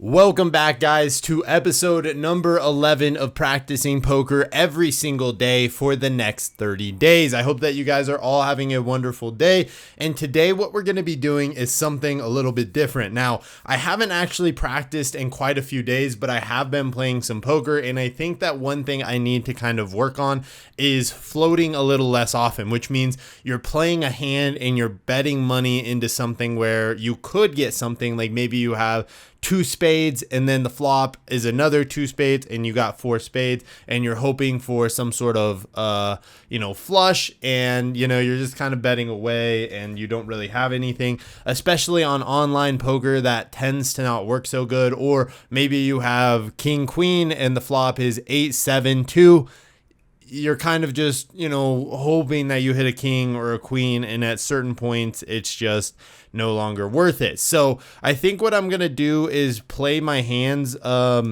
Welcome back, guys, to episode number 11 of Practicing Poker every single day for the next 30 days. I hope that you guys are all having a wonderful day. And today what we're going to be doing is something a little bit different. Now, I haven't actually practiced in quite a few days, but I have been playing some poker. And I think that one thing I need to kind of work on is floating a little less often, which means you're playing a hand and you're betting money into something where you could get something like maybe you have two spades and then the flop is another two spades and you got four spades and you're hoping for some sort of flush, and you're just kind of betting away and you don't really have anything, especially on online poker. That tends to not work so good. Or maybe you have king queen and the flop is 8-7-2. You're kind of just, hoping that you hit a king or a queen, and at certain points it's just no longer worth it. So I think what I'm going to do is play my hands. I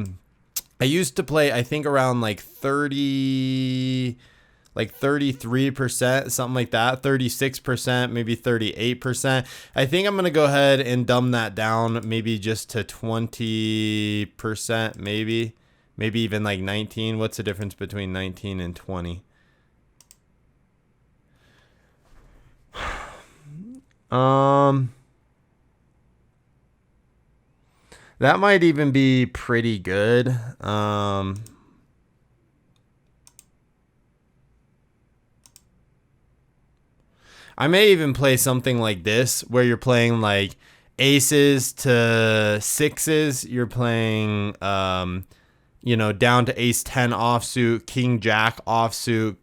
used to play, I think, around like 33%, something like that, 36%, maybe 38%. I think I'm going to go ahead and dumb that down maybe just to 20%, maybe even like 19. What's the difference between 19 and 20? That might even be pretty good. I may even play something like this where you're playing like aces to sixes. You're playing, down to ace 10 offsuit, king jack offsuit,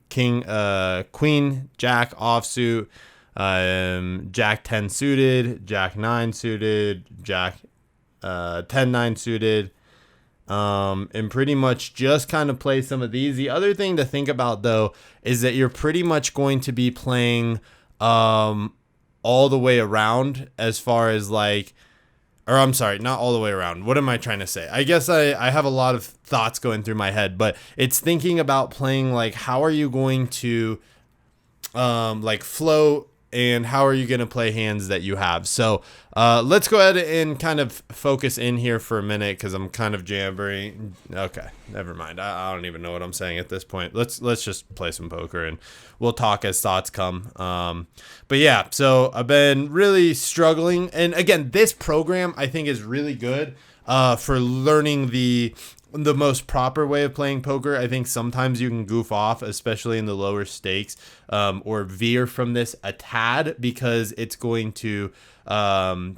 queen jack offsuit, jack 10 suited, jack 9 suited, jack 10-9 suited, and pretty much just kind of play some of these. The other thing to think about, though, is that you're pretty much going to be playing all the way around, as far as like, or I'm sorry, not all the way around. What am I trying to say? I guess I have a lot of thoughts going through my head, but it's thinking about playing like, how are you going to float, and how are you going to play hands that you have? So let's go ahead and kind of focus in here for a minute, because I'm kind of jabbering. Okay, never mind. I don't even know what I'm saying at this point. Let's just play some poker and we'll talk as thoughts come. But yeah, so I've been really struggling. And again, this program I think is really good for learning the most proper way of playing poker. I think sometimes you can goof off, especially in the lower stakes, or veer from this a tad, because it's going to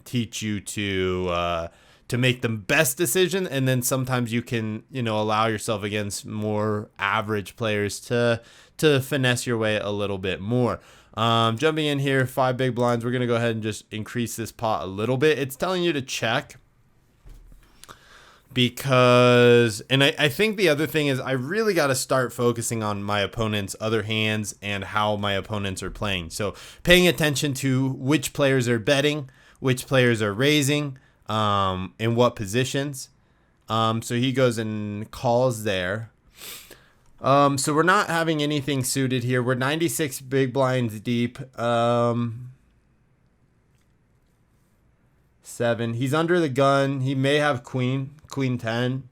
teach you to make the best decision. And then sometimes you can, allow yourself against more average players to finesse your way a little bit more. Jumping in here, 5 big blinds. We're going to go ahead and just increase this pot a little bit. It's telling you to check, because, and I think the other thing is I really got to start focusing on my opponent's other hands and how my opponents are playing. So paying attention to which players are betting, which players are raising, in what positions. So he goes and calls there. So we're not having anything suited here. We're 96 big blinds deep. 7. He's under the gun. He may have queen 10.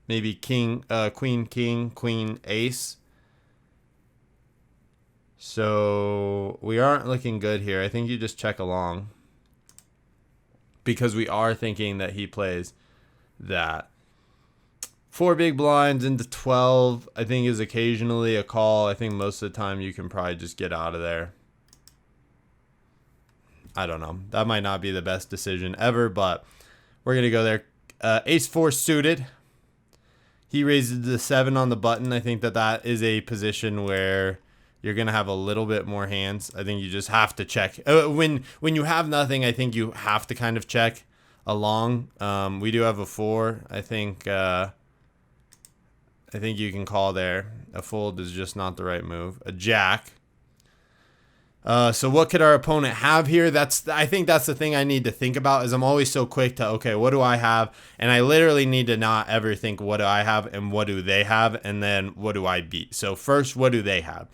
Maybe king, queen ace. So we aren't looking good here. I think you just check along, because we are thinking that he plays that. 4 big blinds into 12, I think, is occasionally a call. I think most of the time you can probably just get out of there. I don't know. That might not be the best decision ever, but we're going to go there. Ace 4 suited. He raises the 7 on the button. I think that is a position where you're going to have a little bit more hands. I think you just have to check. When you have nothing, I think you have to kind of check along. We do have a 4. I think you can call there. A fold is just not the right move. A jack. So what could our opponent have here? I think that's the thing I need to think about, is I'm always so quick to, okay, what do I have? And I literally need to not ever think, what do I have and what do they have? And then what do I beat? So first, what do they have?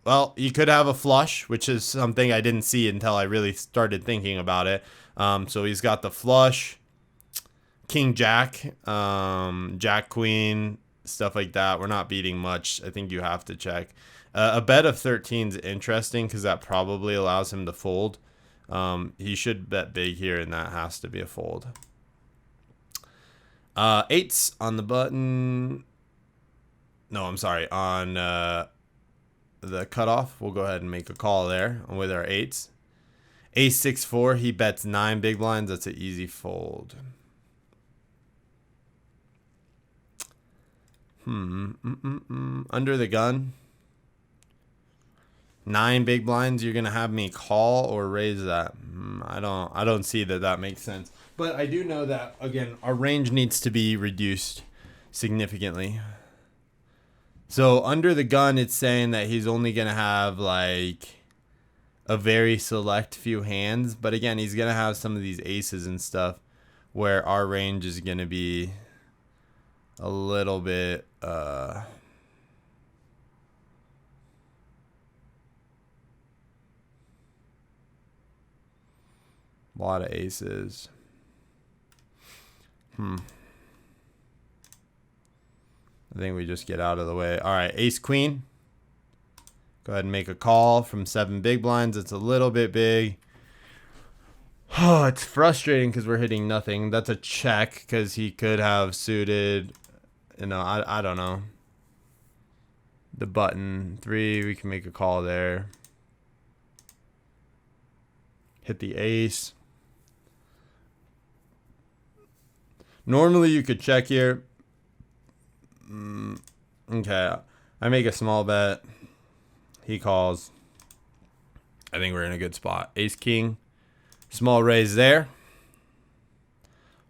Well, you could have a flush, which is something I didn't see until I really started thinking about it. So he's got the flush, King Jack, Jack Queen, stuff like that. We're not beating much. I think you have to check. A bet of 13 is interesting because that probably allows him to fold. He should bet big here, and that has to be a fold. Eights on the button. No, I'm sorry. On the cutoff, we'll go ahead and make a call there with our eights. Ace 6-4, he bets 9 big blinds. That's an easy fold. Under the gun. 9 big blinds. You're gonna have me call or raise that? I don't see that makes sense. But I do know that again, our range needs to be reduced significantly. So under the gun, it's saying that he's only gonna have like a very select few hands, but again, he's gonna have some of these aces and stuff where our range is gonna be a little bit a lot of aces. I think we just get out of the way. All right, ace queen. Go ahead and make a call from 7 big blinds. It's a little bit big. Oh, it's frustrating because we're hitting nothing. That's a check because he could have suited, you know, I don't know. The button 3, we can make a call there. Hit the ace. Normally you could check here. Okay, I make a small bet. He calls. I think we're in a good spot. Ace king. Small raise there.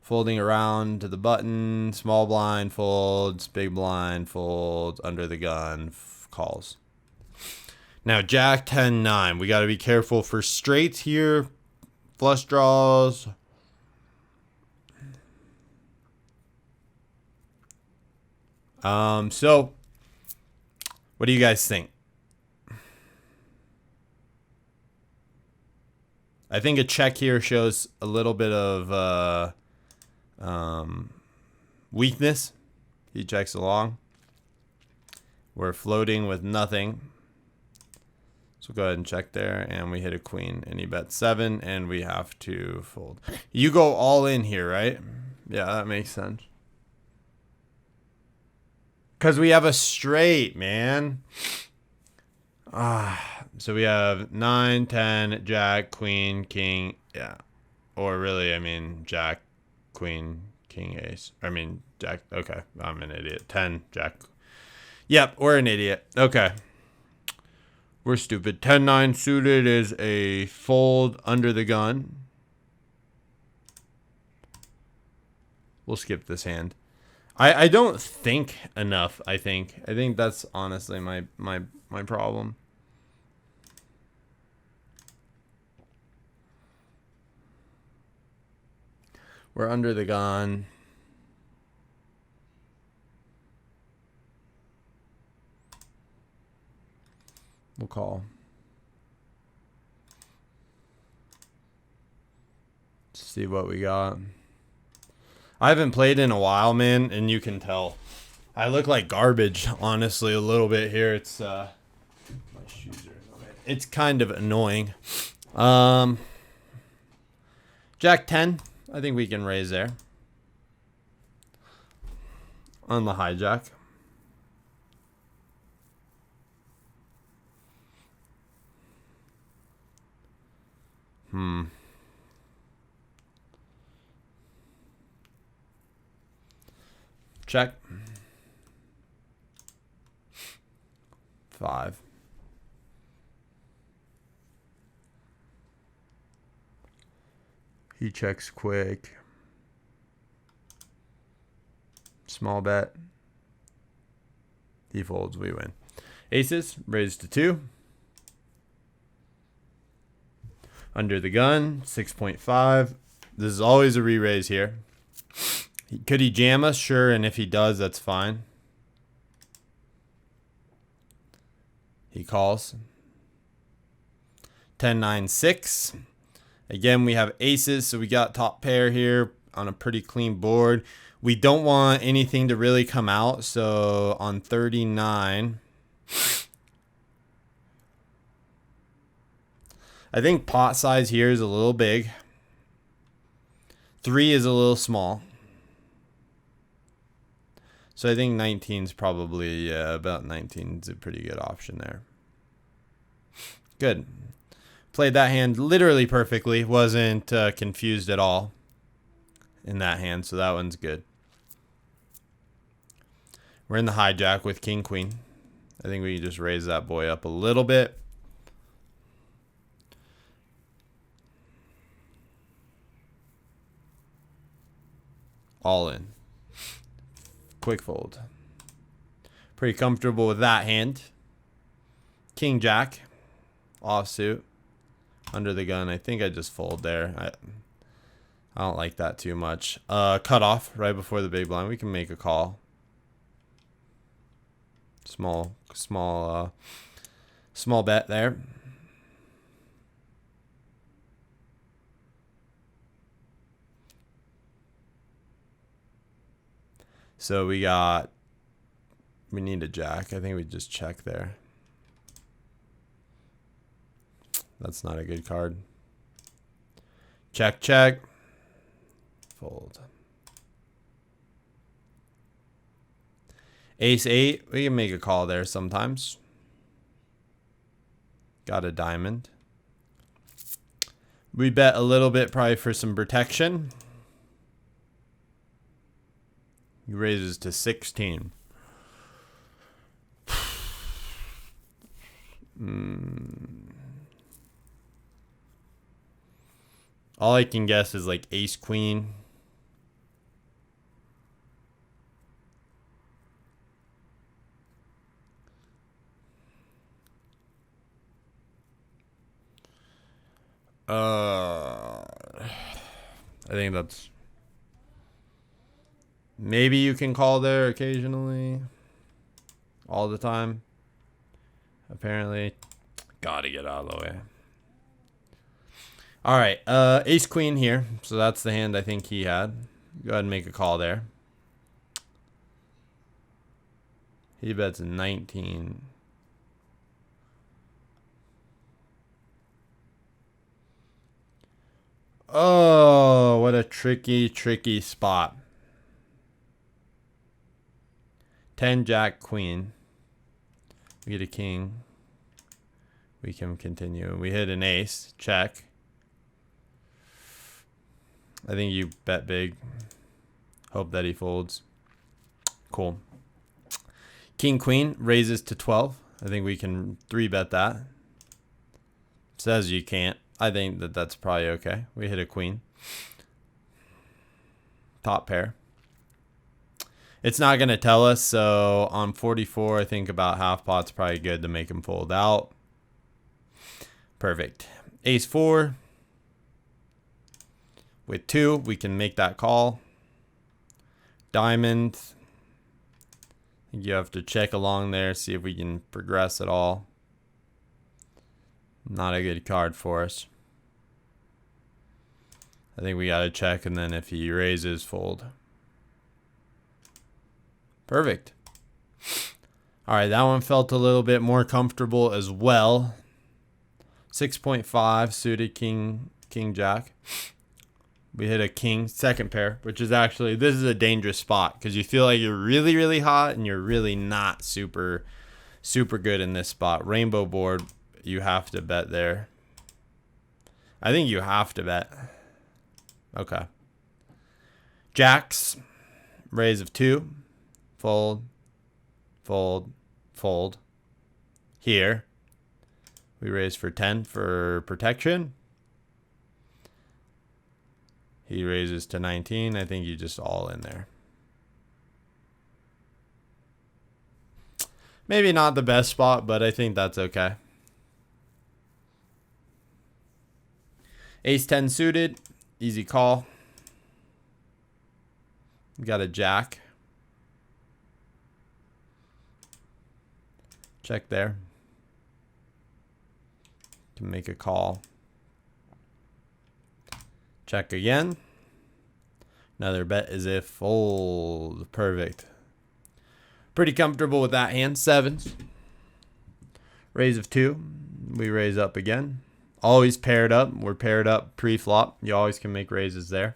Folding around to the button. Small blind folds. Big blind folds. Under the gun calls. Now Jack 10-9. We got to be careful for straights here. Flush draws. So what do you guys think? I think a check here shows a little bit of weakness. He checks along. We're floating with nothing. So go ahead and check there, and we hit a queen, and he bets 7, and we have to fold. You go all in here, right? Yeah, that makes sense. Because we have a straight, man. So we have 9, 10, Jack, Queen, King. Yeah. Or really, I mean, Jack, Queen, King, Ace. I mean, Jack. Okay. I'm an idiot. 10, Jack. Yep. We're an idiot. Okay. We're stupid. 10-9 suited is a fold under the gun. We'll skip this hand. I don't think enough, I think that's honestly my problem. We're under the gun. We'll call. Let's see what we got. I haven't played in a while, man, and you can tell. I look like garbage, honestly, a little bit here. It's my shoes are in the way. It's kind of annoying. Jack 10. I think we can raise there. On the hijack. Check. 5. He checks quick. Small bet. He folds, we win. Aces, raised to 2. Under the gun, 6.5. This is always a re-raise here. Could he jam us? Sure, and if he does, that's fine. He calls. 10, 9, 6. Again, we have aces, so we got top pair here on a pretty clean board. We don't want anything to really come out, so on 39, I think pot size here is a little big. 3 is a little small. So I think 19 is probably, about 19 is a pretty good option there. Good. Played that hand literally perfectly. Wasn't confused at all in that hand, so that one's good. We're in the hijack with king, queen. I think we can just raise that boy up a little bit. All in. Quick fold. Pretty comfortable with that hand. King, jack. Offsuit. Under the gun. I think I just fold there. I don't like that too much. Cut off right before the big blind. We can make a call. Small bet there. So we need a jack. I think we just check there. That's not a good card. Check, check. Fold. Ace 8. We can make a call there sometimes. Got a diamond. We bet a little bit probably for some protection. He raises to 16. All I can guess is like ace queen. I think that's... Maybe you can call there occasionally. All the time. Apparently. Gotta get out of the way. Alright, ace queen here. So that's the hand I think he had. Go ahead and make a call there. He bets 19. Oh, what a tricky spot. 10, jack, queen. We get a king. We can continue. We hit an ace. Check. I think you bet big. Hope that he folds. Cool. King, queen raises to 12. I think we can 3-bet that. Says you can't. I think that that's probably okay. We hit a queen. Top pair. It's not going to tell us, so on 44, I think about half pot's probably good to make him fold out. Perfect. Ace 4. With 2, we can make that call. Diamond. I think you have to check along there, see if we can progress at all. Not a good card for us. I think we got to check, and then if he raises, fold. Perfect. All right, that one felt a little bit more comfortable as well. 6.5 suited king, jack. We hit a king, second pair, which is actually, this is a dangerous spot because you feel like you're really hot and you're really not super good in this spot. Rainbow board, you have to bet there. I think you have to bet. Okay. Jacks, raise of 2. Fold, fold, fold. Here, we raise for 10 for protection. He raises to 19. I think you just all in there. Maybe not the best spot, but I think that's okay. Ace 10 suited. Easy call. We got a jack. Check there. to make a call. Check again. Another bet is a fold. Perfect. Pretty comfortable with that hand. Sevens. Raise of 2. We raise up again. Always paired up. We're paired up pre-flop. You always can make raises there.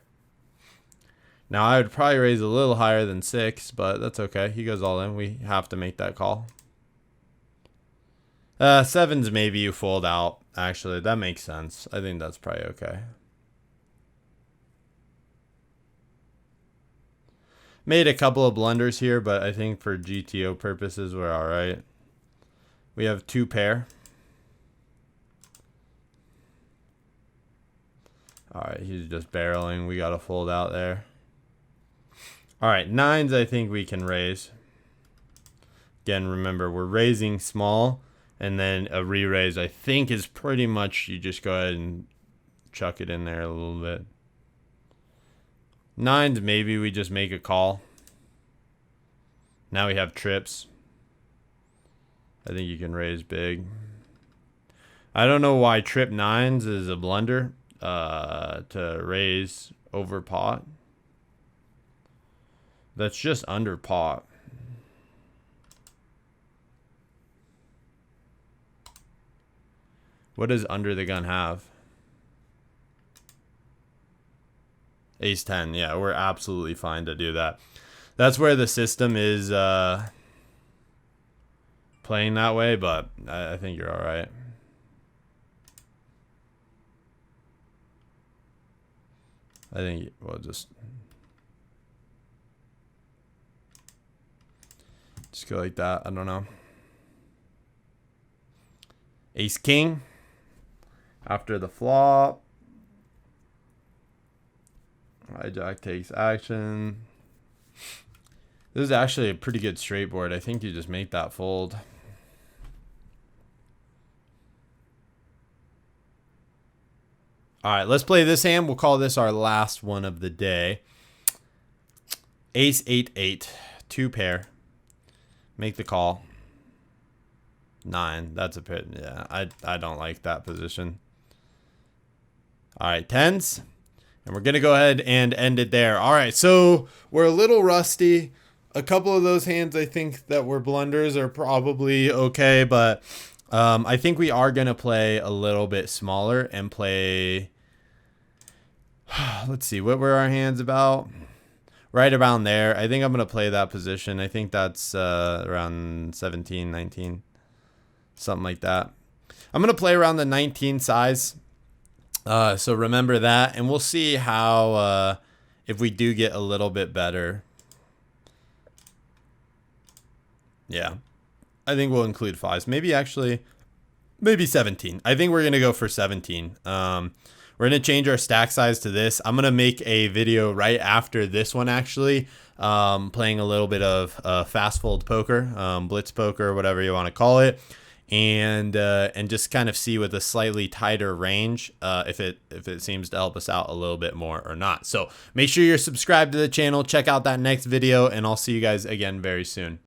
Now I would probably raise a little higher than 6, but that's okay. He goes all in. We have to make that call. Sevens, maybe you fold out. Actually, that makes sense. I think that's probably okay. Made a couple of blunders here, but I think for GTO purposes, we're all right. We have 2 pair. All right, he's just barreling. We got to fold out there. All right, 9s I think we can raise. Again, remember, we're raising small, and then a re-raise I think is pretty much you just go ahead and chuck it in there a little bit. 9s, maybe we just make a call. Now we have trips. I think you can raise big. I don't know why trip 9s is a blunder to raise over pot. That's just under pot. What does under the gun have? Ace 10. Yeah, we're absolutely fine to do that. That's where the system is playing that way, but I think you're all right. I think we'll just go like that. I don't know. Ace king after the flop. Hijack takes action. This is actually a pretty good straight board. I think you just make that fold. All right, let's play this hand. We'll call this our last one of the day. Ace 8-8, 2 pair. Make the call. 9. That's a pit. Yeah, I don't like that position. All right, 10s. And we're going to go ahead and end it there. All right, so we're a little rusty. A couple of those hands I think that were blunders are probably okay, but I think we are going to play a little bit smaller and play... Let's see, what were our hands about? Right around there. I think I'm going to play that position. I think that's around 17, 19, something like that. I'm going to play around the 19 size. So remember that, and we'll see how if we do get a little bit better. Yeah, I think we'll include 5s. Maybe 17. I think we're going to go for 17. We're going to change our stack size to this. I'm going to make a video right after this one, actually, playing a little bit of fast fold poker, blitz poker, whatever you want to call it. And just kind of see with a slightly tighter range if it seems to help us out a little bit more or not. So make sure you're subscribed to the channel. Check out that next video, and I'll see you guys again very soon.